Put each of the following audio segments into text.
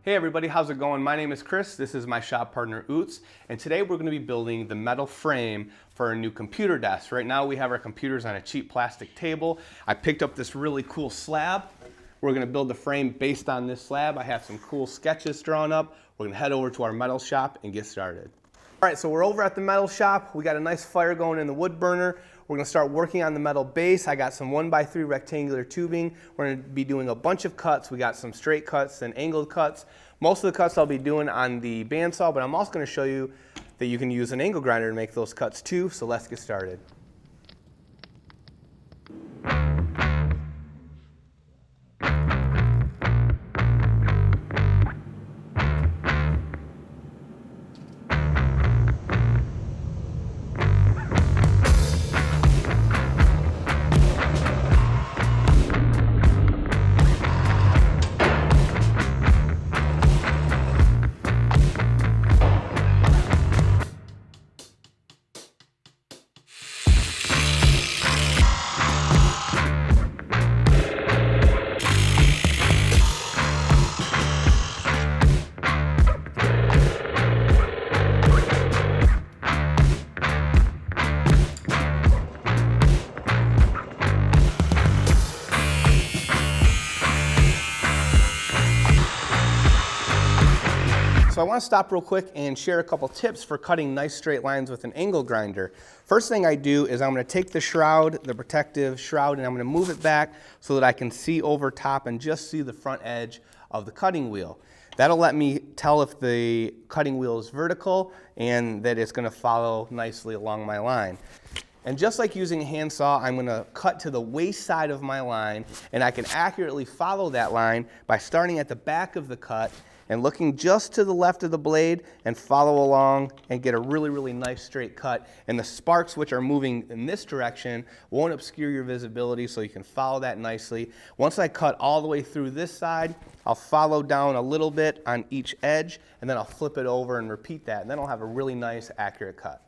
Hey everybody, how's it going? My name is Chris, this is my shop partner Oots, and today we're going to be building the metal frame for a new computer desk. Right now we have our computers on a cheap plastic table. I picked up this really cool slab. We're going to build the frame based on this slab. I have some cool sketches drawn up. We're going to head over to our metal shop and get started. Alright, so we're over at the metal shop. We got a nice fire going in the wood burner. We're going to start working on the metal base. I got some 1x3 rectangular tubing. We're going to be doing a bunch of cuts. We got some straight cuts and angled cuts. Most of the cuts I'll be doing on the bandsaw, but I'm also going to show you that you can use an angle grinder to make those cuts too. So let's get started. So I want to stop real quick and share a couple tips for cutting nice straight lines with an angle grinder. First thing I do is I'm going to take the shroud, the protective shroud, and I'm going to move it back so that I can see over top and just see the front edge of the cutting wheel. That'll let me tell if the cutting wheel is vertical and that it's going to follow nicely along my line. And just like using a handsaw, I'm going to cut to the waist side of my line, and I can accurately follow that line by starting at the back of the cut and looking just to the left of the blade and follow along and get a really nice straight cut. And the sparks, which are moving in this direction, won't obscure your visibility, so you can follow that nicely. Once I cut all the way through this side, I'll follow down a little bit on each edge, and then I'll flip it over and repeat that, and then I'll have a really nice accurate cut.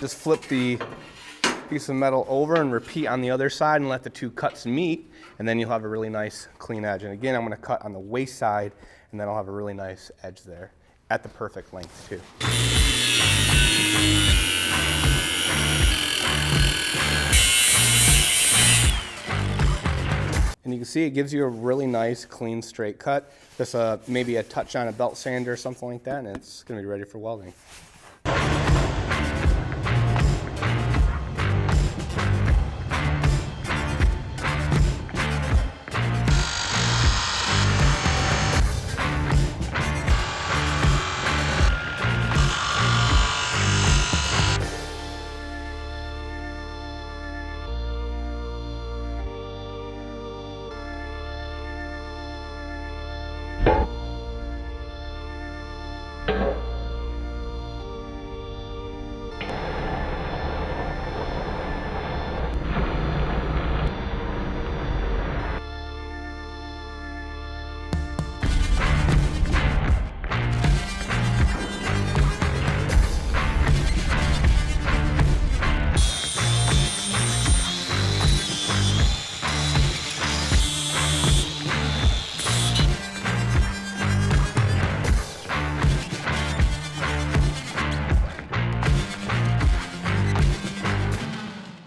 Just flip the piece of metal over and repeat on the other side and let the two cuts meet, and then you'll have a really nice clean edge. And again, I'm going to cut on the waist side, and then I'll have a really nice edge there at the perfect length too. And you can see it gives you a really nice clean straight cut. Just maybe a touch on a belt sander or something like that, and it's going to be ready for welding.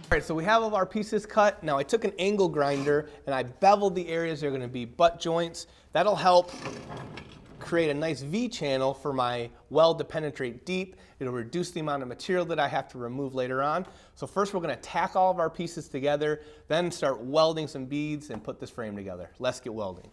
Alright, so we have all of our pieces cut. Now I took an angle grinder and I beveled the areas that are going to be butt joints. That'll help create a nice V channel for my weld to penetrate deep. It'll reduce the amount of material that I have to remove later on. So first we're going to tack all of our pieces together, then start welding some beads and put this frame together. Let's get welding.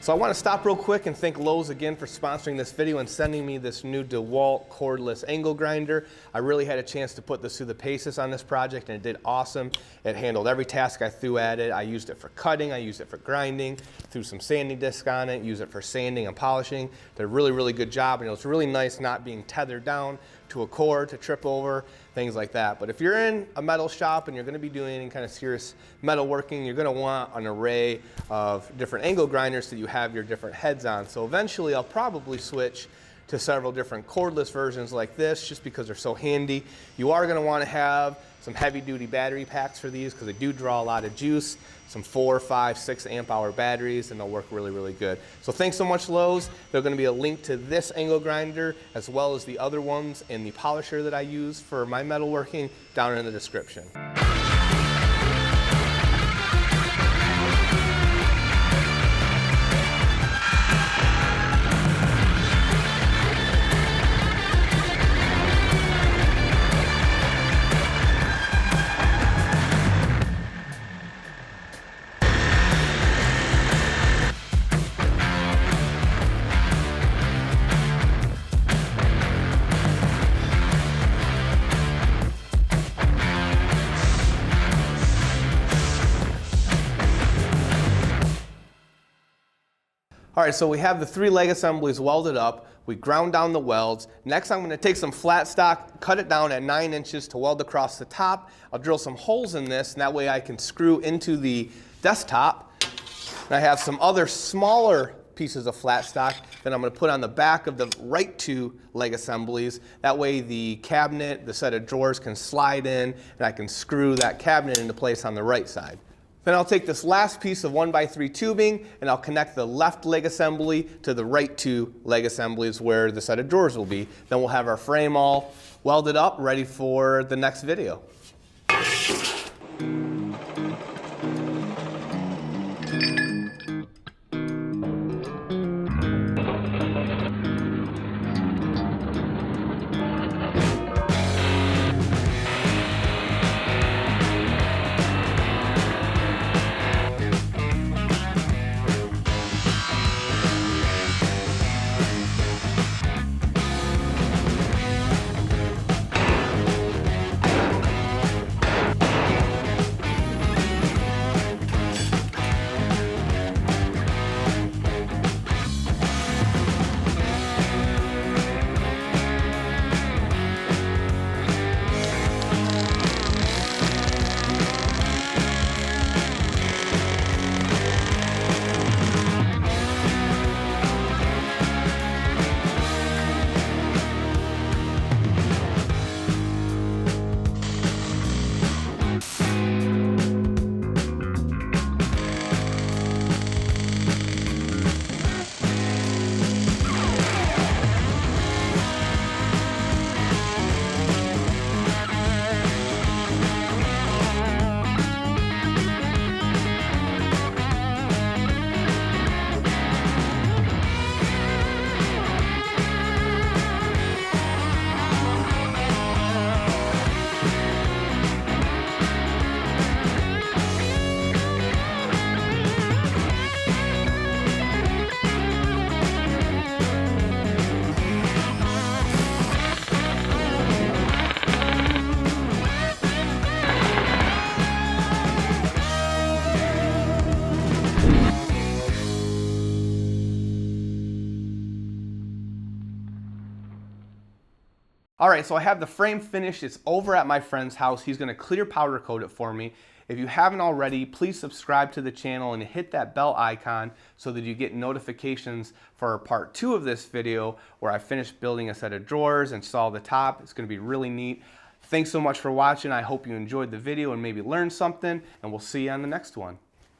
So I want to stop real quick and thank Lowe's again for sponsoring this video and sending me this new DeWalt cordless angle grinder. I really had a chance to put this through the paces on this project and it did awesome. It handled every task I threw at it. I used it for cutting, I used it for grinding, threw some sanding disc on it, used it for sanding and polishing. Did a really, really good job, and it was really nice not being tethered down to a cord to trip over, things like that. But if you're in a metal shop and you're going to be doing any kind of serious metal working, you're going to want an array of different angle grinders that you have your different heads on. So eventually I'll probably switch to several different cordless versions like this just because they're so handy. You are going to want to have some heavy duty battery packs for these because they do draw a lot of juice, some 4, 5, 6 amp hour batteries, and they'll work really, really good. So thanks so much, Lowe's. There's going to be a link to this angle grinder as well as the other ones and the polisher that I use for my metalworking down in the description. All right, so we have the 3 leg assemblies welded up. We ground down the welds. Next, I'm going to take some flat stock, cut it down at 9 inches to weld across the top. I'll drill some holes in this, and that way I can screw into the desktop. And I have some other smaller pieces of flat stock that I'm going to put on the back of the right 2 leg assemblies. That way the cabinet, the set of drawers can slide in, and I can screw that cabinet into place on the right side. Then I'll take this last piece of 1x3 tubing and I'll connect the left leg assembly to the right 2 leg assemblies where the set of drawers will be. Then we'll have our frame all welded up, ready for the next video. All right, so I have the frame finished. It's over at my friend's house. He's gonna clear powder coat it for me. If you haven't already, please subscribe to the channel and hit that bell icon so that you get notifications for part 2 of this video where I finished building a set of drawers and saw the top. It's gonna be really neat. Thanks so much for watching. I hope you enjoyed the video and maybe learned something, and we'll see you on the next one.